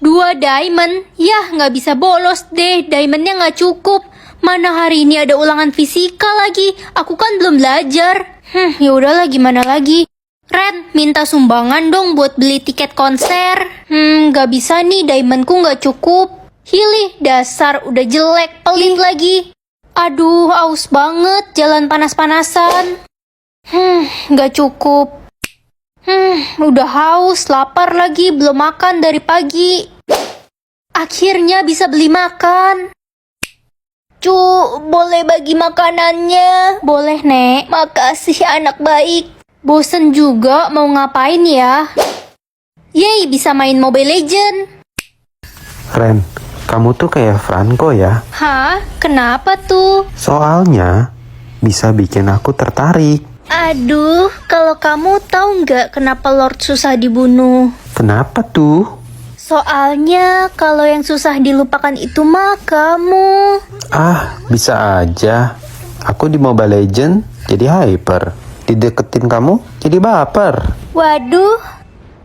2 diamond? Yah, nggak bisa bolos deh. Diamondnya nggak cukup. Mana hari ini ada ulangan fisika lagi. Aku kan belum belajar. Ya udahlah, gimana lagi? Ren, minta sumbangan dong buat beli tiket konser. Nggak bisa nih, diamondku nggak cukup. Hilih, dasar udah jelek, pelit lagi. Aduh, aus banget, jalan panas-panasan. Nggak cukup. Udah haus, lapar lagi, belum makan dari pagi. Akhirnya bisa beli makan. Cu, boleh bagi makanannya? Boleh, Nek. Makasih, anak baik. Bosen juga, mau ngapain ya? Yeay, bisa main Mobile Legend. Ren, kamu tuh kayak Franco ya? Hah? Kenapa tuh? Soalnya bisa bikin aku tertarik. Aduh, kalau kamu tahu nggak kenapa Lord susah dibunuh? Kenapa tuh? Soalnya kalau yang susah dilupakan itu mah kamu. Ah, bisa aja. Aku di Mobile Legend jadi hyper. Dideketin kamu jadi baper. Waduh,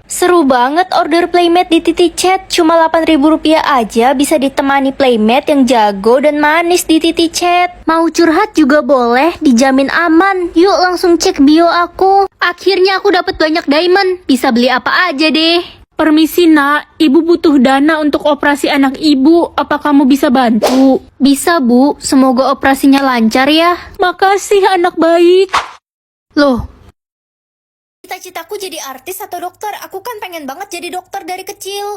seru banget order playmate di titik chat. Cuma Rp8.000 aja bisa ditemani playmate yang jago dan manis di titik chat. Mau curhat juga boleh, dijamin aman. Yuk langsung cek bio aku. Akhirnya aku dapat banyak diamond. Bisa beli apa aja deh. Permisi nak, ibu butuh dana untuk operasi anak ibu. Apa kamu bisa bantu? Bisa bu, semoga operasinya lancar ya. Makasih anak baik. Loh, cita-citaku jadi artis atau dokter? Aku kan pengen banget jadi dokter dari kecil.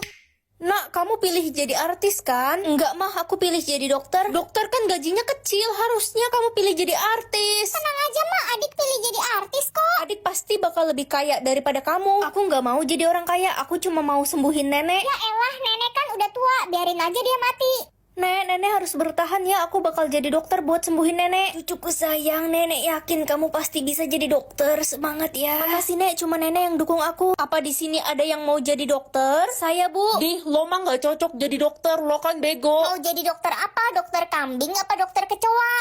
Nak, kamu pilih jadi artis kan? Enggak mah, aku pilih jadi dokter. Dokter kan gajinya kecil, harusnya kamu pilih jadi artis. Tenang aja mak, adik pilih jadi artis kok. Adik pasti bakal lebih kaya daripada kamu. Aku nggak mau jadi orang kaya, aku cuma mau sembuhin nenek. Ya elah, nenek kan udah tua, biarin aja dia mati. Nenek harus bertahan ya, aku bakal jadi dokter buat sembuhin nenek. Cucuku sayang, nenek yakin kamu pasti bisa jadi dokter. Semangat ya. Makasih nek, cuma nenek yang dukung aku. Apa di sini ada yang mau jadi dokter? Saya bu. Dih, lo mah gak cocok jadi dokter, lo kan bego. Mau jadi dokter apa? Dokter kambing apa dokter kecoa?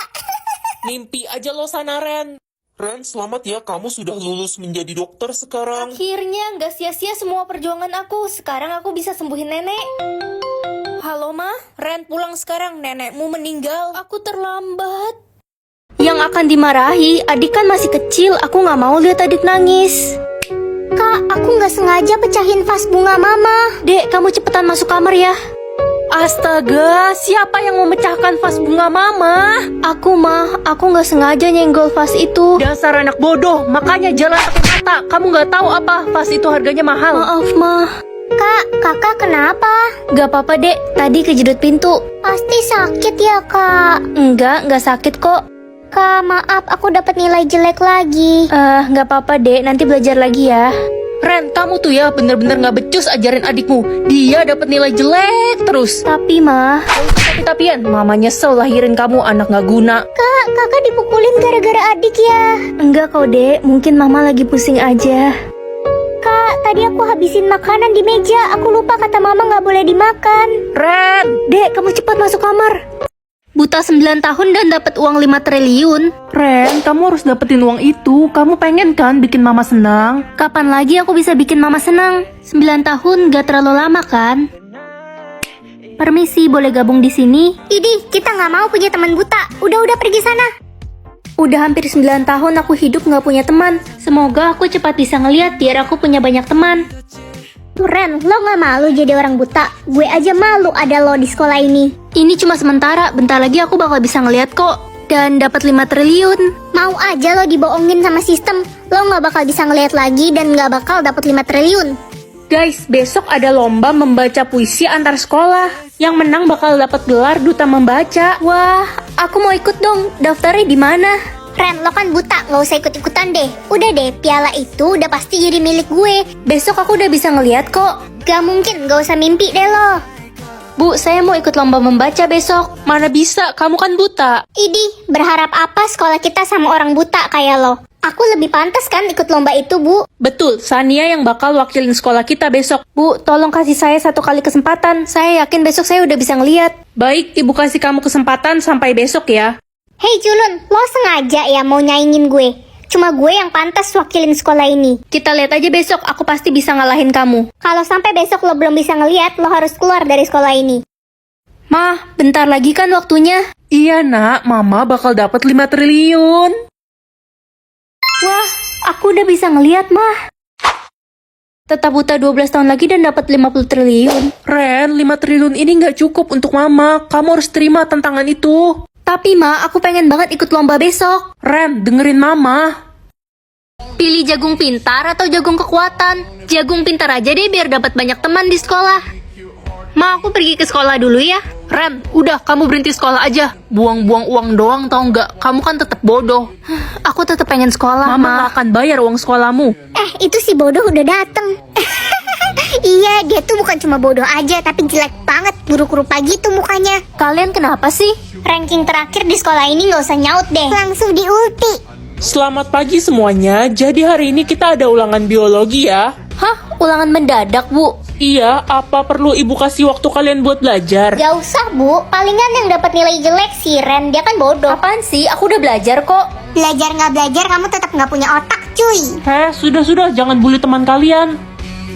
Mimpi aja lo sana, Ren. Ren, selamat ya, kamu sudah lulus menjadi dokter sekarang. Akhirnya nggak sia-sia semua perjuangan aku. Sekarang aku bisa sembuhin nenek. Halo ma, Ren pulang sekarang, nenekmu meninggal. Aku terlambat. Yang akan dimarahi, adik kan masih kecil. Aku nggak mau lihat adik nangis. Kak, aku nggak sengaja pecahin vas bunga mama. Dek, kamu cepetan masuk kamar ya. Astaga, siapa yang memecahkan vas bunga mama? Aku mah, aku nggak sengaja nyenggol vas itu. Dasar anak bodoh, makanya jalan pakai mata. Kamu nggak tahu apa vas itu harganya mahal. Maaf mah. Kak, kakak kenapa? Gak apa-apa dek, tadi kejedut pintu. Pasti sakit ya kak? Nggak sakit kok. Kak, maaf aku dapat nilai jelek lagi. Nggak apa-apa dek, nanti belajar lagi ya. Ren, kamu tuh ya bener-bener gak becus ajarin adikmu. Dia dapat nilai jelek terus. Tapi mah, Tapi-tapian, mama nyesel lahirin kamu anak gak guna. Kak, kakak dipukulin gara-gara adik ya? enggak kok dek, mungkin mama lagi pusing aja. Kak, tadi aku habisin makanan di meja. Aku lupa kata mama nggak boleh dimakan. Ren, Dek, kamu cepat masuk kamar. Buta 9 tahun dan dapat uang 5 triliun. Ren, kamu harus dapetin uang itu. Kamu pengen kan bikin mama senang? Kapan lagi aku bisa bikin mama senang? 9 tahun gak terlalu lama kan? Permisi, boleh gabung di sini? Idih, kita nggak mau punya teman buta. Udah pergi sana. Udah hampir 9 tahun aku hidup gak punya teman. Semoga aku cepat bisa ngeliat biar aku punya banyak teman. Ren, lo nggak malu jadi orang buta? Gue aja malu ada lo di sekolah ini. Ini cuma sementara, bentar lagi aku bakal bisa ngeliat kok. Dan dapat 5 triliun. Mau aja lo dibohongin sama sistem. Lo nggak bakal bisa ngeliat lagi dan nggak bakal dapat 5 triliun. Guys, besok ada lomba membaca puisi antar sekolah. Yang menang bakal dapat gelar duta membaca. Wah, aku mau ikut dong. Daftarnya di mana? Ren, lo kan buta, nggak usah ikut-ikutan deh. Udah deh, piala itu udah pasti jadi milik gue. Besok aku udah bisa ngeliat kok. Gak mungkin, nggak usah mimpi deh lo. Bu, saya mau ikut lomba membaca besok. Mana bisa, kamu kan buta. Idih, berharap apa sekolah kita sama orang buta kayak lo? Aku lebih pantas kan ikut lomba itu, Bu. Betul, Sania yang bakal wakilin sekolah kita besok. Bu, tolong kasih saya 1 kali kesempatan. Saya yakin besok saya udah bisa ngeliat. Baik, ibu kasih kamu kesempatan sampai besok ya. Hei Julun, lo sengaja ya mau nyaingin gue? Cuma gue yang pantas wakilin sekolah ini. Kita lihat aja besok, aku pasti bisa ngalahin kamu. Kalau sampai besok lo belum bisa ngeliat, lo harus keluar dari sekolah ini. Mah, bentar lagi kan waktunya. Iya nak, mama bakal dapat 5 triliun. Wah, aku udah bisa ngeliat, Mah. Tetap buta 12 tahun lagi dan dapat 50 triliun. Ren, 5 triliun ini nggak cukup untuk mama. Kamu harus terima tantangan itu. Tapi, Ma, aku pengen banget ikut lomba besok. Ren, dengerin mama. Pilih jagung pintar atau jagung kekuatan? Jagung pintar aja deh biar dapat banyak teman di sekolah. Ma, aku pergi ke sekolah dulu ya. Ren, udah kamu berhenti sekolah aja. Buang-buang uang doang tau nggak? Kamu kan tetap bodoh. Aku tetap pengen sekolah, Mama Ma. nggak akan bayar uang sekolahmu. Itu si bodoh udah dateng. Iya, dia tuh bukan cuma bodoh aja, tapi jelek banget, buruk rupa gitu mukanya. Kalian kenapa sih? Ranking terakhir di sekolah ini nggak usah nyaut deh. Langsung di ulti. Selamat pagi semuanya. Jadi hari ini kita ada ulangan biologi ya. Hah? Ulangan mendadak, Bu? Iya, apa perlu ibu kasih waktu kalian buat belajar? Gak usah bu, palingan yang dapat nilai jelek si Ren, dia kan bodoh. Apaan sih? Aku udah belajar kok. Belajar nggak belajar, kamu tetap nggak punya otak cuy. Sudah, jangan bully teman kalian.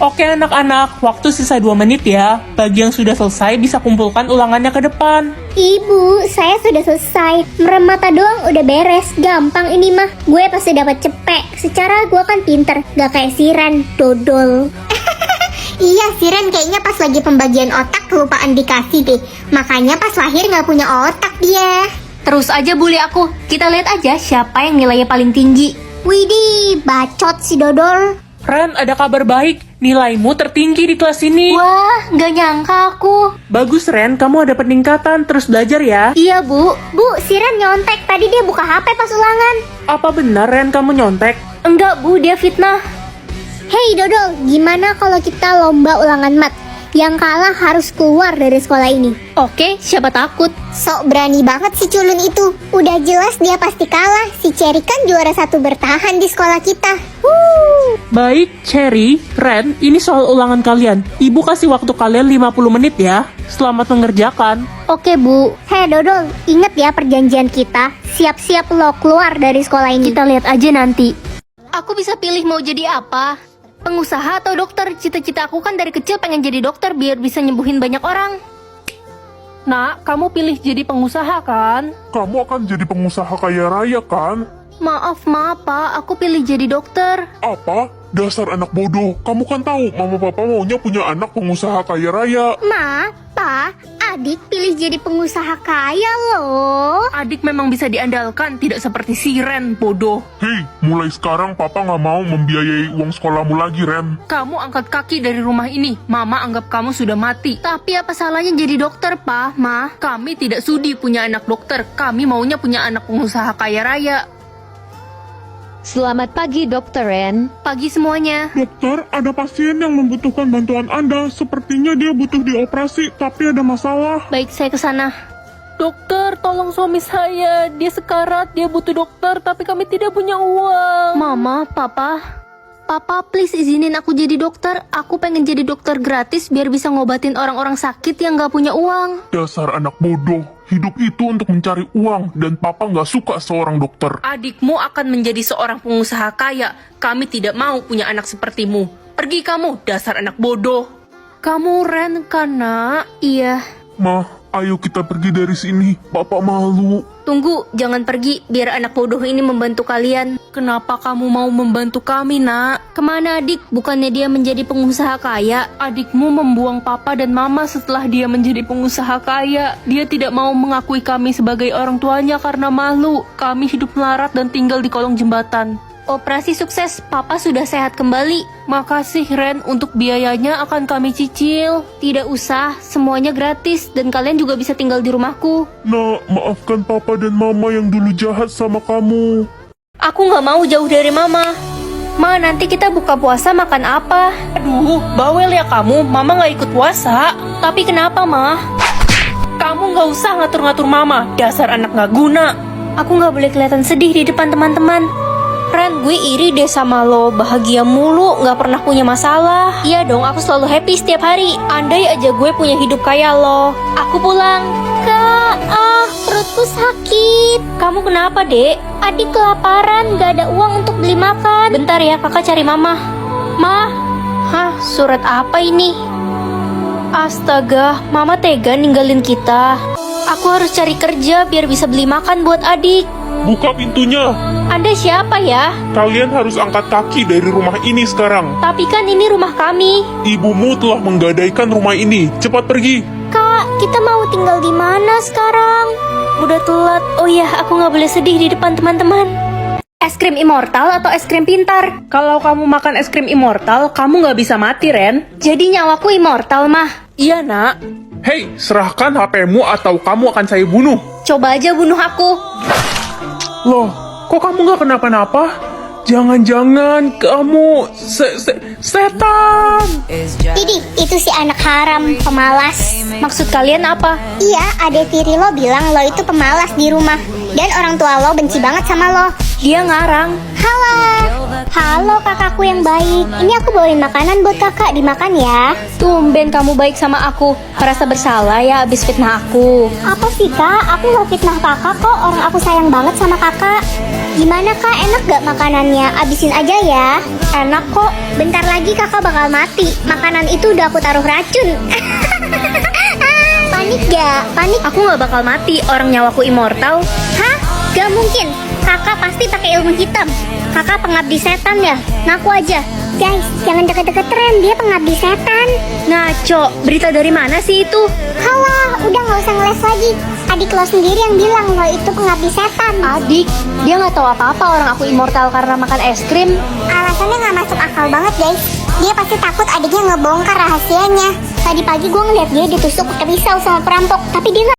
Oke anak-anak, waktu sisa 2 menit ya. Bagi yang sudah selesai bisa kumpulkan ulangannya ke depan. Ibu, saya sudah selesai. Merem mata doang udah beres. Gampang ini mah. Gue pasti dapat cepet. Secara gue kan pinter, gak kayak si Ren, dodol. Iya, si Ren kayaknya pas lagi pembagian otak kelupaan dikasih deh. Makanya pas lahir nggak punya otak dia. Terus aja bully aku. Kita lihat aja siapa yang nilainya paling tinggi. Widih, bacot si dodol. Ren, ada kabar baik. Nilaimu tertinggi di kelas ini. Wah, nggak nyangka aku. Bagus Ren, kamu ada peningkatan. Terus belajar ya. Iya, Bu. Bu, si Ren nyontek. Tadi dia buka HP pas ulangan. Apa benar Ren kamu nyontek? Enggak, Bu. Dia fitnah. Hei dodol, gimana kalau kita lomba ulangan mat? Yang kalah harus keluar dari sekolah ini. Oke, siapa takut? Sok berani banget si culun itu. Udah jelas dia pasti kalah. Si Cherry kan juara 1 bertahan di sekolah kita. Baik, Cherry, Ren, ini soal ulangan kalian. Ibu kasih waktu kalian 50 menit ya. Selamat mengerjakan. Oke, Bu. Hei dodol, inget ya perjanjian kita. Siap-siap lo keluar dari sekolah ini. Kita lihat aja nanti. Aku bisa pilih mau jadi apa? Pengusaha atau dokter? Cita-cita aku kan dari kecil pengen jadi dokter biar bisa nyembuhin banyak orang. Nak, kamu pilih jadi pengusaha kan? Kamu akan jadi pengusaha kaya raya kan? Maaf, Pak. Aku pilih jadi dokter. Apa? Dasar anak bodoh. Kamu kan tahu mama papa maunya punya anak pengusaha kaya raya. Ma, Pa, adik pilih jadi pengusaha kaya loh. Adik memang bisa diandalkan, tidak seperti si Ren, bodoh. Hei, mulai sekarang papa nggak mau membiayai uang sekolahmu lagi, Ren. Kamu angkat kaki dari rumah ini. Mama anggap kamu sudah mati. Tapi apa salahnya jadi dokter, Pa, Ma? Kami tidak sudi punya anak dokter. Kami maunya punya anak pengusaha kaya raya. Selamat pagi, Dr. Ren. Pagi semuanya. Dokter, ada pasien yang membutuhkan bantuan Anda. Sepertinya dia butuh dioperasi, tapi ada masalah. Baik, saya ke sana. Dokter, tolong suami saya. Dia sekarat, dia butuh dokter, tapi kami tidak punya uang. Mama, Papa, please izinin aku jadi dokter. Aku pengen jadi dokter gratis biar bisa ngobatin orang-orang sakit yang gak punya uang. Dasar anak bodoh. Hidup itu untuk mencari uang, dan papa nggak suka seorang dokter. Adikmu akan menjadi seorang pengusaha kaya. Kami tidak mau punya anak sepertimu. Pergi kamu, dasar anak bodoh. Kamu Ren kan, Nak? Iya. Ma, ayo kita pergi dari sini. Papa malu. Tunggu, jangan pergi biar anak bodoh ini membantu kalian. Kenapa kamu mau membantu kami, Nak? Kemana adik? Bukannya dia menjadi pengusaha kaya? Adikmu membuang papa dan mama setelah dia menjadi pengusaha kaya. Dia tidak mau mengakui kami sebagai orang tuanya karena malu. Kami hidup melarat dan tinggal di kolong jembatan. Operasi sukses, Papa sudah sehat kembali. Makasih Ren, untuk biayanya akan kami cicil. Tidak usah, semuanya gratis dan kalian juga bisa tinggal di rumahku. Nak, maafkan papa dan mama yang dulu jahat sama kamu. Aku nggak mau jauh dari Mama. Ma, nanti kita buka puasa makan apa? Aduh, bawel ya kamu, mama nggak ikut puasa. Tapi kenapa, Ma? Kamu nggak usah ngatur-ngatur mama, dasar anak nggak guna. Aku nggak boleh kelihatan sedih di depan teman-teman. Ren, gue iri deh sama lo. Bahagia mulu, gak pernah punya masalah. Iya dong, aku selalu happy setiap hari. Andai aja gue punya hidup kayak lo. Aku pulang. Kak, perutku sakit. Kamu kenapa, Dek? Adik kelaparan, gak ada uang untuk beli makan. Bentar ya, kakak cari mama. Ma? Hah, surat apa ini? Astaga, mama tega ninggalin kita. Aku harus cari kerja biar bisa beli makan buat adik. Buka pintunya. Anda siapa ya? Kalian harus angkat kaki dari rumah ini sekarang. Tapi kan ini rumah kami. Ibumu telah menggadaikan rumah ini. Cepat pergi. Kak, kita mau tinggal di mana sekarang? Udah telat. Oh ya, aku nggak boleh sedih di depan teman-teman. Es krim immortal atau es krim pintar? Kalau kamu makan es krim immortal, kamu nggak bisa mati, Ren. Jadi nyawaku immortal, mah. Iya, nak. Hei, serahkan HP-mu atau kamu akan saya bunuh. Coba aja bunuh aku. Loh, kok kamu nggak kenapa-napa? Jangan-jangan kamu setan. Didi, itu si anak haram, pemalas. Maksud kalian apa? Iya, adek tiri lo bilang lo itu pemalas di rumah. Dan orang tua lo benci banget sama lo. Dia ngarang. Halo kakakku yang baik. Ini aku bawain makanan buat kakak, dimakan ya. Tumben kamu baik sama aku. Merasa bersalah ya abis fitnah aku. Apa sih kak? Aku gak fitnah kakak kok. Orang aku sayang banget sama kakak. Gimana kak, enak gak makanannya? Abisin aja ya. Enak kok. Bentar lagi kakak bakal mati. Makanan itu udah aku taruh racun. Panik gak? Panik? Aku gak bakal mati. Orang nyawaku immortal. Hah? Gak mungkin. Kakak pasti pakai ilmu hitam. Kakak pengabdi setan ya? Ngaku aja. Guys, jangan deket-deket Ren. Dia pengabdi setan. Ngaco. Berita dari mana sih itu? Halah, udah gak usah ngeles lagi. Adik lo sendiri yang bilang lo itu pengabdi setan. Adik, dia gak tahu apa-apa orang aku immortal karena makan es krim. Alasannya gak masuk akal banget guys. Dia pasti takut adiknya ngebongkar rahasianya. Tadi pagi gue ngeliat dia ditusuk pakai pisau sama perampok. Tapi dia